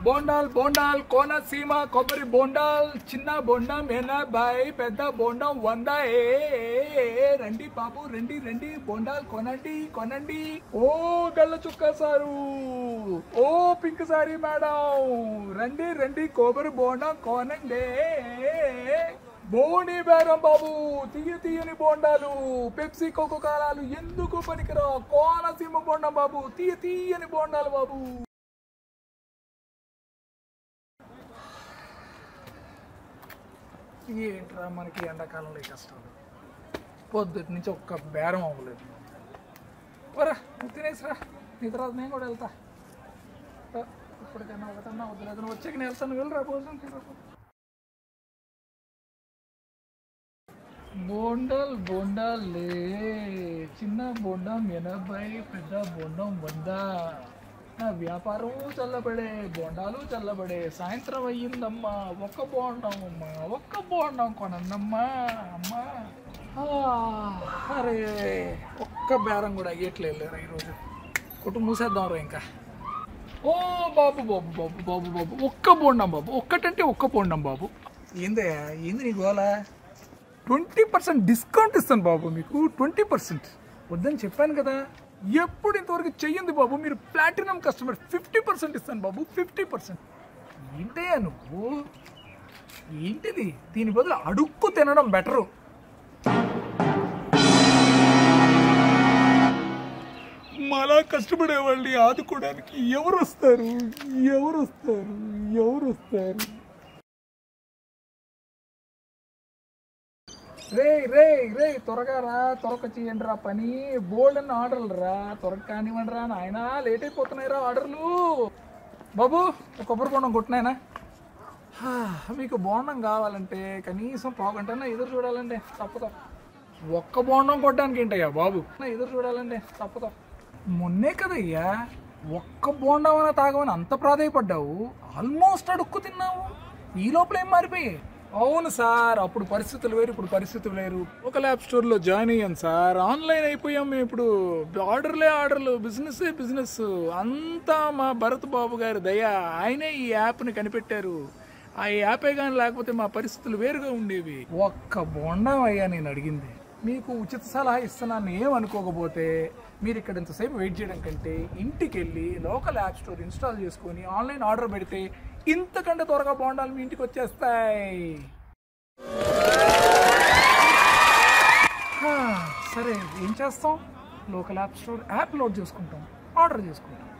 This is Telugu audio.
బోండాల్ బోండాల్ కోనసీమ కొబ్బరి బోండాల్ చిన్న బోండం ఎనభై పెద్ద బోండం 100 రండి బాబు రండి రండి బోండాల్ కొనండి కొనండి. ఓ గల్ల చుక్క సారు, ఓ పింక్ సారీ మేడం, రండి రండి కొబ్బరి బోండం కొనండి. బోని బేరం బాబు, తీయని బోండాలు, పెప్సీ కోకో కాలాలు ఎందుకు పనికిరా, కోనసీమ బోండం బాబు, తీయని బోండాలు బాబు. ఏంట్రా మనకి ఎండాకాలంలో కష్టాలు, పొద్దుటి నుంచి ఒక్క బేరం అవ్వలేదు. వరా తినేసిరా, నీ తర్వాత నేను కూడా వెళ్తా. ఇప్పటికైనా ఒకటన్నా వద్దులేదు, వచ్చాక నేను వెళ్తాను, వెళ్ళరా భోజనం. బోండాల్ బోండాలే, చిన్న బోండం 80 పెద్ద బోండం 100. నా వ్యాపారం చల్లబడే, బోండాలు చల్లబడే. సాయంత్రం అయ్యిందమ్మా, ఒక్క బోండం అమ్మా, ఒక్క బోండం కొనండమ్మా అమ్మా. అరే ఒక్క బేరం కూడా అయ్యట్లేదురా ఈరోజు, కొట్టు మూసేద్దాం రా ఇంకా. ఓ బాబు బాబు బాబు బాబు బాబు, ఒక్క బోండం బాబు, ఒక్కటంటే ఒక్క బోండం బాబు. ఏంది నీ గోలా? 20% డిస్కౌంట్ ఇస్తాను బాబు మీకు, 20%. వద్దని చెప్పాను కదా, ఎప్పుడు ఇంతవరకు చెయ్యింది బాబు, మీరు ప్లాటినం కస్టమర్. 50% ఇస్తాను బాబు, 50%. ఏంటయ్యా నువ్వు, ఏంటిది? దీని బదులు అడుక్కు తినడం బెటరు. మాలా కష్టపడే వాళ్ళని ఆదుకోవడానికి ఎవరు వస్తారు, ఎవరు వస్తారు, ఎవరు వస్తారు? రే రే రే త్వరగా రా, త్వరగా చేయండి రా పని. బోల్డ్ అన్న ఆర్డర్లు రా, త్వరగా కానివ్వండి రా నాయన, లేట్ అయిపోతున్నాయి రా ఆర్డర్లు. బాబు ఒక కొబ్బరి బోండం కొట్టినాయనా? మీకు బోండం కావాలంటే కనీసం పావుగంటన్నా ఎదురు చూడాలండి, తప్పదు. ఒక్క బోండం కొట్టడానికి ఏంటయ్యా బాబు, ఎదురు చూడాలండి, తప్పదు. మొన్నే కదయ్యా ఒక్క బోండం అయినా తాగమని అంత ప్రాధాయపడ్డావు, ఆల్మోస్ట్ అడుక్కు తిన్నావు. ఈ లోపల ఏం మారిపోయాయి? అవును సార్, అప్పుడు పరిస్థితులు వేరు, ఇప్పుడు పరిస్థితులు వేరు. ఒక ల్యాబ్ స్టోర్లో జాయిన్ అయ్యాను సార్, ఆన్లైన్ అయిపోయాం మేము ఇప్పుడు. ఆర్డర్లు, బిజినెస్ అంతా మా భరత్ బాబు గారి దయ. ఆయనే ఈ యాప్ని కనిపెట్టారు. ఆ యాపే కానీ లేకపోతే మా పరిస్థితులు వేరుగా ఉండేవి. ఒక్క బోండం అయ్యా నేను అడిగింది. మీకు ఉచిత సలహా ఇస్తున్నాను ఏమనుకోకపోతే, మీరు ఇక్కడ ఇంతసేపు వెయిట్ చేయడం కంటే ఇంటికి వెళ్ళి లోకల్ యాప్ స్టోర్ ఇన్స్టాల్ చేసుకొని ఆన్లైన్ ఆర్డర్ పెడితే ఇంతకంటే త్వరగా బోండాలు మీ ఇంటికి వచ్చేస్తాయి. సరే ఏం చేస్తాం, local app store app load చేసుకుంటాం, ఆర్డర్ చేసుకుంటాం.